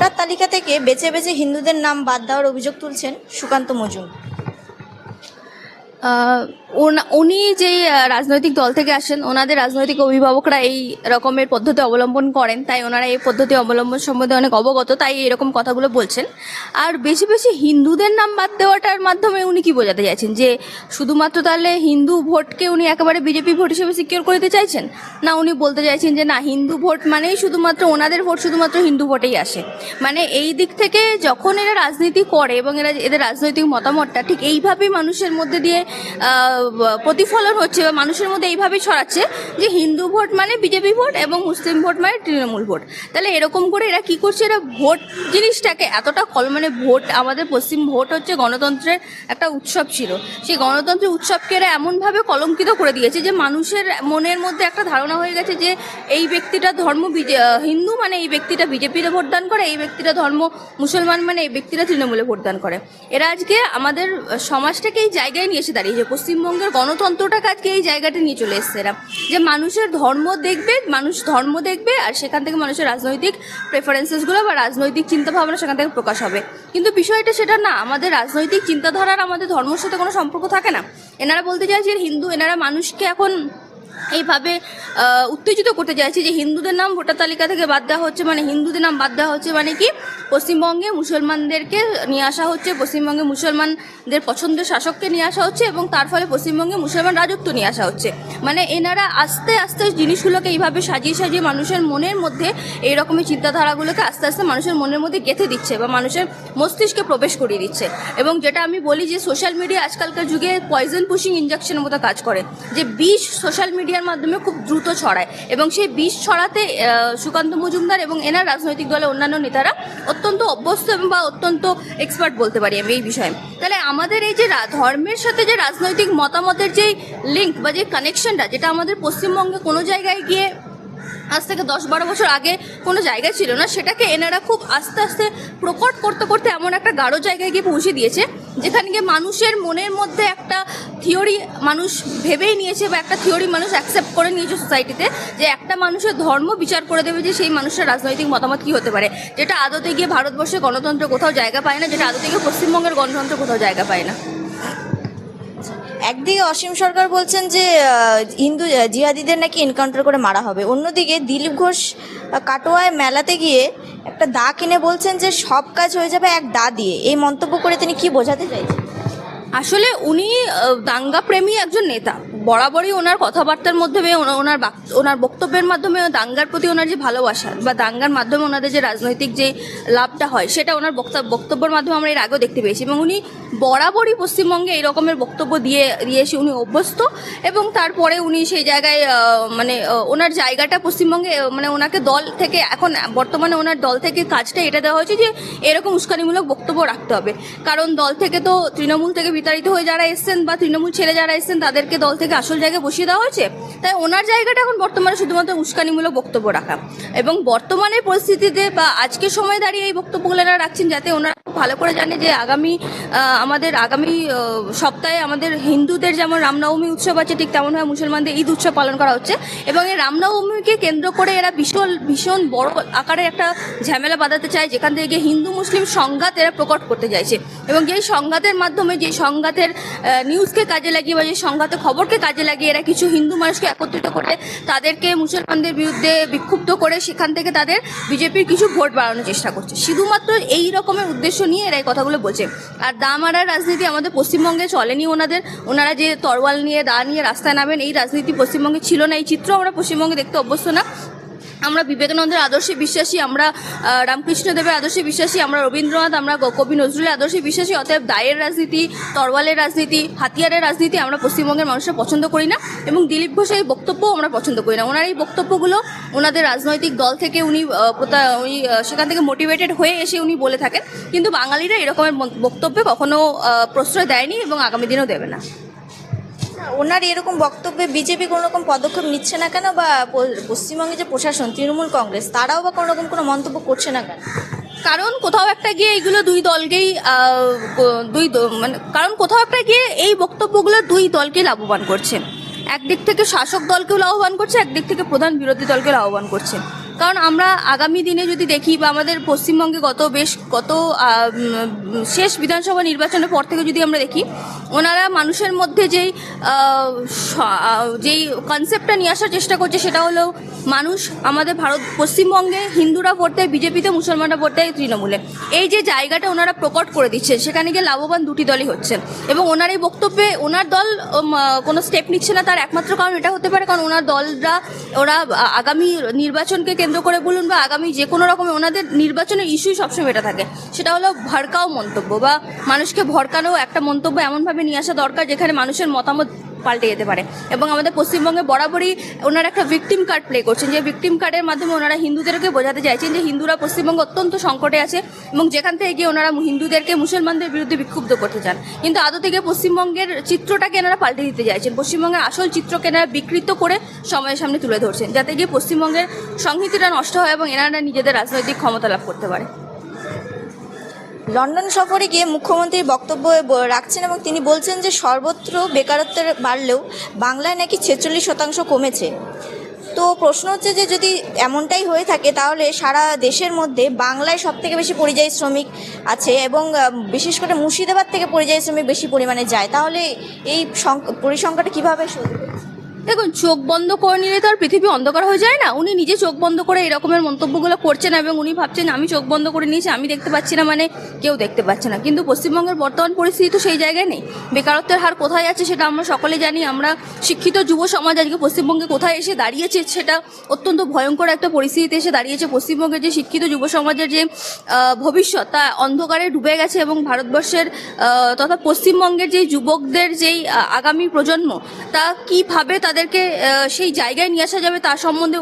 Voter তালিকা থেকে বেছে বেছে হিন্দুদের নাম বাদ দেওয়ার অভিযোগ তুলছেন সুকান্ত মজুমদার। উনি যেই রাজনৈতিক দল থেকে আসেন, ওনাদের রাজনৈতিক অভিভাবকরা এই রকমের পদ্ধতি অবলম্বন করেন, তাই ওনারা এই পদ্ধতি অবলম্বন সম্বন্ধে অনেক অবগত, তাই এরকম কথাগুলো বলছেন। আর বেশি বেশি হিন্দুদের নাম বাদ দেওয়াটার মাধ্যমে উনি কি বোঝাতে চাইছেন, যে শুধুমাত্র তাহলে হিন্দু ভোটকে উনি একেবারে বিজেপি ভোট হিসেবে সিকিউর করে দিতে চাইছেন? না, উনি বলতে চাইছেন যে না, হিন্দু ভোট মানেই শুধুমাত্র ওনাদের ভোট শুধুমাত্র হিন্দু ভোটেই আসে। মানে এই দিক থেকে যখন এরা রাজনীতি করে এবং এদের রাজনৈতিক মতামতটা ঠিক এইভাবেই মানুষের মধ্যে দিয়ে প্রতিফলন হচ্ছে বা মানুষের মধ্যে এইভাবেই ছড়াচ্ছে যে হিন্দু ভোট মানে বিজেপি ভোট এবং মুসলিম ভোট মানে তৃণমূল ভোট। তাহলে এরকম করে এরা কি করছে, এরা ভোট জিনিসটাকে এতটা মানে ভোট, আমাদের পশ্চিম ভোট হচ্ছে গণতন্ত্রের একটা উৎসব ছিল, সেই গণতন্ত্রের উৎসবকে এরা এমনভাবে কলঙ্কিত করে দিয়েছে যে মানুষের মনের মধ্যে একটা ধারণা হয়ে গেছে যে এই ব্যক্তিটা ধর্ম হিন্দু মানে এই ব্যক্তিটা বিজেপিতে ভোটদান করে, এই ব্যক্তিটা ধর্ম মুসলমান মানে এই ব্যক্তিটা তৃণমূলে ভোটদান করে। এরা আজকে আমাদের সমাজটাকে এই জায়গায় নিয়ে এসে দাঁড়িয়েছে, পশ্চিমবঙ্গের গণতন্ত্রটাকে আজকে এই জায়গাটা নিয়ে চলে এসছে এরা, যে মানুষের ধর্ম দেখবে, মানুষ ধর্ম দেখবে আর সেখান থেকে মানুষের রাজনৈতিক প্রেফারেন্সেসগুলো বা রাজনৈতিক চিন্তাভাবনা সেখান থেকে প্রকাশ হবে। কিন্তু বিষয়টা সেটা না, আমাদের রাজনৈতিক চিন্তাধারার আমাদের ধর্মের সাথে কোনো সম্পর্ক থাকে না। এনারা বলতে চাইছে হিন্দু, এনারা মানুষকে এখন এইভাবে উত্তেজিত করতে চাইছে যে হিন্দুদের নাম ভোটার তালিকা থেকে বাদ দেওয়া হচ্ছে, মানে হিন্দুদের নাম বাদ দেওয়া হচ্ছে মানে কি, পশ্চিমবঙ্গে মুসলমানদেরকে নিয়ে আসা হচ্ছে, পশ্চিমবঙ্গে মুসলমানদের পছন্দের শাসককে নিয়ে আসা হচ্ছে এবং তার ফলে পশ্চিমবঙ্গে মুসলমান রাজত্ব নিয়ে আসা হচ্ছে। মানে এনারা আস্তে আস্তে জিনিসগুলোকে এইভাবে সাজিয়ে সাজিয়ে মানুষের মনের মধ্যে এই রকমের চিন্তাধারাগুলোকে আস্তে আস্তে মানুষের মনের মধ্যে গেঁথে দিচ্ছে বা মানুষের মস্তিষ্কে প্রবেশ করিয়ে দিচ্ছে। এবং যেটা আমি বলি যে সোশ্যাল মিডিয়া আজকালকার যুগে পয়জন পুশিং ইঞ্জেকশনের মতো কাজ করে, যে বিষ সোশ্যাল মিডিয়ার মাধ্যমে খুব দ্রুত ছড়ায় এবং সেই বিষ ছড়াতে সুকান্ত মজুমদার এবং এনার রাজনৈতিক দলের অন্যান্য নেতারা অত্যন্ত অভ্যস্ত এবং বা অত্যন্ত এক্সপার্ট বলতে পারি আমি এই বিষয়ে। তাহলে আমাদের এই যে ধর্মের সাথে যে রাজনৈতিক মতামতের যে লিঙ্ক বা যে কানেকশনটা, যেটা আমাদের পশ্চিমবঙ্গে কোনো জায়গায় গিয়ে আজ থেকে 10-12 বছর আগে কোনো জায়গায় ছিল না, সেটাকে এনারা খুব আস্তে আস্তে প্রকট করতে করতে এমন একটা গাঢ় জায়গায় গিয়ে পৌঁছে দিয়েছে যেখানে গিয়ে মানুষের মনের মধ্যে একটা থিওরি মানুষ ভেবেই নিয়েছে বা একটা থিওরি মানুষ অ্যাকসেপ্ট করে নিয়েছে সোসাইটিতে, যে একটা মানুষের ধর্ম বিচার করে দেবে যে সেই মানুষের রাজনৈতিক মতামত কী হতে পারে, যেটা আদতে গিয়ে ভারতবর্ষে গণতন্ত্র কোথাও জায়গা পায় না, যেটা আদতে গিয়ে পশ্চিমবঙ্গের গণতন্ত্র কোথাও জায়গা পায় না। একদিকে অসীম সরকার বলছেন যে হিন্দু জিহাদিদের নাকি এনকাউন্টার করে মারা হবে, অন্যদিকে দিলীপ ঘোষ কাটোয়ায় মেলাতে গিয়ে একটা দা কিনে বলছেন যে সব কাজ হয়ে যাবে এক দা দিয়ে। এই মন্তব্য করে তিনি কি বোঝাতে চাইছেন? আসলে উনি দাঙ্গা প্রেমী একজন নেতা, বরাবরই ওনার কথাবার্তার মাধ্যমে ওনার বক্তব্যের মাধ্যমে দাঙ্গার প্রতি ওনার যে ভালোবাসা বা দাঙ্গার মাধ্যমে ওনাদের যে রাজনৈতিক যে লাভটা হয় সেটা ওনার বক্তব্যের মাধ্যমে আমরা এর আগেও দেখতে পেয়েছি এবং উনি বরাবরই পশ্চিমবঙ্গে এই রকমের বক্তব্য দিয়ে এসে উনি অভ্যস্ত এবং তারপরে উনি সেই জায়গায় মানে ওনার জায়গাটা পশ্চিমবঙ্গে মানে ওনাকে দল থেকে এখন বর্তমানে ওনার দল থেকে কাজটা এটা দেওয়া হয়েছে যে এরকম উস্কানিমূলক বক্তব্য রাখতে হবে, কারণ দল থেকে তো তৃণমূল থেকে বিতাড়িত হয়ে যারা এসছেন বা তৃণমূল ছেড়ে যারা এসছেন তাদেরকে দল থেকে আসল জায়গায় বসিয়ে দেওয়া হয়েছে। তাই ওনার জায়গাটা এখন বর্তমানে শুধুমাত্র উস্কানিমূলক বক্তব্য রাখা এবং বর্তমানের পরিস্থিতিতে বা আজকের সময় দাঁড়িয়ে এই বক্তব্যগুলো এরা রাখছেন যাতে ওনারা ভালো করে জানে যে আমাদের আগামী সপ্তাহে আমাদের হিন্দুদের যেমন রামনবমী উৎসব আছে ঠিক তেমনভাবে মুসলমানদের ঈদ উৎসব পালন করা হচ্ছে এবং এই রামনবমীকে কেন্দ্র করে এরা ভীষণ বড় আকারে একটা ঝামেলা বাঁধাতে চায়, যেখান থেকে হিন্দু মুসলিম সংঘাত এরা প্রকট করতে চাইছে এবং যেই সংঘাতের মাধ্যমে যে সংঘাতের নিউজকে কাজে লাগিয়ে বা যে সংঘাতের খবরকে কাজে লাগিয়ে এরা কিছু হিন্দু মানুষকে একত্রিত করে তাদেরকে মুসলমানদের বিরুদ্ধে বিক্ষুব্ধ করে সেখান থেকে তাদের বিজেপির কিছু ভোট বাড়ানোর চেষ্টা করছে। শুধুমাত্র এই রকমের উদ্দেশ্য নিয়ে এরা এই কথাগুলো বলছে। আর দা মারার রাজনীতি আমাদের পশ্চিমবঙ্গে চলেনি, ওনারা যে তরোয়াল নিয়ে দা নিয়ে রাস্তায় নামেন এই রাজনীতি পশ্চিমবঙ্গে ছিল না, এই চিত্র আমরা পশ্চিমবঙ্গে দেখতে অভ্যস্ত না। আমরা বিবেকানন্দের আদর্শে বিশ্বাসী, আমরা রামকৃষ্ণদেবের আদর্শে বিশ্বাসী, আমরা রবীন্দ্রনাথ, আমরা কবি নজরুলের আদর্শে বিশ্বাসী। অতএব দায়ের রাজনীতি, তরোয়ালের রাজনীতি, হাতিয়ারের রাজনীতি আমরা পশ্চিমবঙ্গের মানুষরা পছন্দ করি না এবং দিলীপ ঘোষের এই বক্তব্যও আমরা পছন্দ করি না। ওনার এই বক্তব্যগুলো ওনাদের রাজনৈতিক দল থেকে উনি সেখান থেকে মোটিভেটেড হয়ে এসে উনি বলে থাকেন, কিন্তু বাঙালিরা এরকমের বক্তব্যে কখনো প্রশ্রয় দেয়নি এবং আগামী দিনেও দেবে না। ওনার এরকম বক্তব্যে বিজেপি কোনো রকম পদক্ষেপ নিচ্ছে না কেন, বা পশ্চিমবঙ্গে যে প্রশাসন তৃণমূল কংগ্রেস তারাও বা কোনো রকম কোনো মন্তব্য করছে না কেন? কারণ কোথাও একটা গিয়ে এইগুলো দুই দলকেই কারণ কোথাও একটা গিয়ে এই বক্তব্যগুলো দুই দলকে লাভবান করছে, একদিক থেকে শাসক দলকেও লাভবান করছে, একদিক থেকে প্রধান বিরোধী দলকে লাভবান করছে। কারণ আমরা আগামী দিনে যদি দেখি বা আমাদের পশ্চিমবঙ্গে গত শেষ বিধানসভা নির্বাচনের পর থেকে যদি আমরা দেখি, ওনারা মানুষের মধ্যে যেই কনসেপ্টটা নিয়ে আসার চেষ্টা করছে সেটা হলো মানুষ আমাদের পশ্চিমবঙ্গে হিন্দুরা ভোট দেয় বিজেপিতে, মুসলমানরা ভোট দেয় তৃণমূলে। এই যে জায়গাটা ওনারা প্রকট করে দিচ্ছে, সেখানে গিয়ে লাভবান দুটি দলই হচ্ছে। এবং ওনার এই বক্তব্যে ওনার দল কোনো স্টেপ নিচ্ছে না, তার একমাত্র কারণ এটা হতে পারে কারণ ওনার ওরা আগামী নির্বাচনকে কেন্দ্র করে বলুন বা আগামী যে কোনো রকমের ওনাদের নির্বাচনের ইস্যুই সবসময় এটা থাকে, সেটা হলো ভড়কাও মন্তব্য বা মানুষকে ভড়কানো একটা মন্তব্য এমনভাবে নিয়ে আসা দরকার যেখানে মানুষের মতামত পাল্টে যেতে পারে। এবং আমাদের পশ্চিমবঙ্গে বরাবরই ওনারা একটা ভিকটিম কার্ড প্লে করছেন, যে ভিকটিম কার্ডের মাধ্যমে ওনারা হিন্দুদেরকে বোঝাতে চাইছেন যে হিন্দুরা পশ্চিমবঙ্গে অত্যন্ত সংকটে আছে এবং যেখান থেকে গিয়ে ওনারা হিন্দুদেরকে মুসলমানদের বিরুদ্ধে বিক্ষুব্ধ করতে চান। কিন্তু আদৌ থেকে পশ্চিমবঙ্গের চিত্রটাকে এনারা পাল্টে দিতে চাইছেন, পশ্চিমবঙ্গের আসল চিত্রকে এনারা বিকৃত করে সময়ের সামনে তুলে ধরছেন, যাতে গিয়ে পশ্চিমবঙ্গের সংহিতিটা নষ্ট হয় এবং এনারা নিজেদের রাজনৈতিক ক্ষমতা লাভ করতে পারে। লন্ডন সফরে গিয়ে মুখ্যমন্ত্রী বক্তব্য রাখছেন এবং তিনি বলছেন যে সর্বত্র বেকারত্ব বাড়লেও বাংলায় নাকি 46% কমেছে। তো প্রশ্ন হচ্ছে যে যদি এমনটাই হয়ে থাকে তাহলে সারা দেশের মধ্যে বাংলায় সবথেকে বেশি পরিযায়ী শ্রমিক আছে এবং বিশেষ করে মুর্শিদাবাদ থেকে পরিযায়ী শ্রমিক বেশি পরিমাণে যায়, তাহলে এই পরিসংখ্যাটা কীভাবে শুধু? দেখুন, চোখ বন্ধ করে নিলে তো আর পৃথিবী অন্ধকার হয়ে যায় না। উনি নিজে চোখ বন্ধ করে এরকমের মন্তব্যগুলো করছেন এবং উনি ভাবছেন আমি চোখ বন্ধ করে নিয়েছি, আমি দেখতে পাচ্ছি না, মানে কেউ দেখতে পাচ্ছে না। কিন্তু পশ্চিমবঙ্গের বর্তমান পরিস্থিতি তো সেই জায়গায় নেই। বেকারত্বের হার কোথায় আছে সেটা আমরা সকলে জানি। আমরা শিক্ষিত যুব সমাজ আজকে পশ্চিমবঙ্গে কোথায় এসে দাঁড়িয়েছে, সেটা অত্যন্ত ভয়ঙ্কর একটা পরিস্থিতিতে এসে দাঁড়িয়েছে। পশ্চিমবঙ্গের যে শিক্ষিত যুব সমাজের যে ভবিষ্যৎ তা অন্ধকারে ডুবে গেছে এবং ভারতবর্ষের তথা পশ্চিমবঙ্গের যে যুবকদের যেই আগামী প্রজন্ম তা কীভাবে তাদেরকে সেই জায়গায় নিয়ে আসা যাবে তার সম্বন্ধে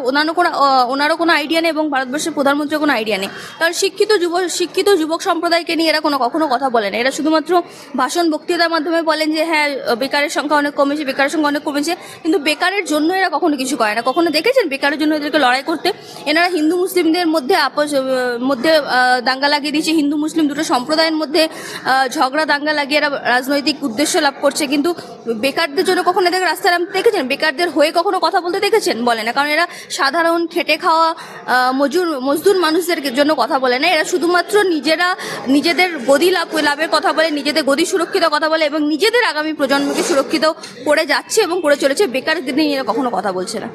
ওনারও কোনো আইডিয়া নেই এবং ভারতবর্ষের প্রধানমন্ত্রীর কোনো আইডিয়া নেই। কারণ শিক্ষিত যুবক সম্প্রদায়কে নিয়ে এরা কখনো কথা বলে না। এরা শুধুমাত্র ভাষণ বক্তৃতার মাধ্যমে বলেন যে হ্যাঁ বেকারের সংখ্যা অনেক কমেছে, কিন্তু বেকারের জন্য এরা কখনো কিছু করে না। কখনো দেখেছেন বেকারের জন্য এদেরকে লড়াই করতে? এনারা হিন্দু মুসলিমদের মধ্যে দাঙ্গা লাগিয়ে দিয়েছে, হিন্দু মুসলিম দুটো সম্প্রদায়ের মধ্যে ঝগড়া দাঙ্গা লাগিয়ে এরা রাজনৈতিক উদ্দেশ্য লাভ করছে। কিন্তু বেকারদের জন্য কখনো এদের রাস্তায় নামতে দেখেছেন? বেকারদের হয়ে কখনো কথা বলতে দেখেছেন? বলে না, কারণ এরা সাধারণ খেটে খাওয়া মজদুর মানুষদের জন্য কথা বলে না। এরা শুধুমাত্র নিজেদের গদি লাভের কথা বলে, নিজেদের গদি সুরক্ষিত কথা বলে এবং নিজেদের আগামী প্রজন্মকে সুরক্ষিত করে যাচ্ছে এবং করে চলেছে। বেকারদের নিয়ে এরা কখনো কথা বলছে না।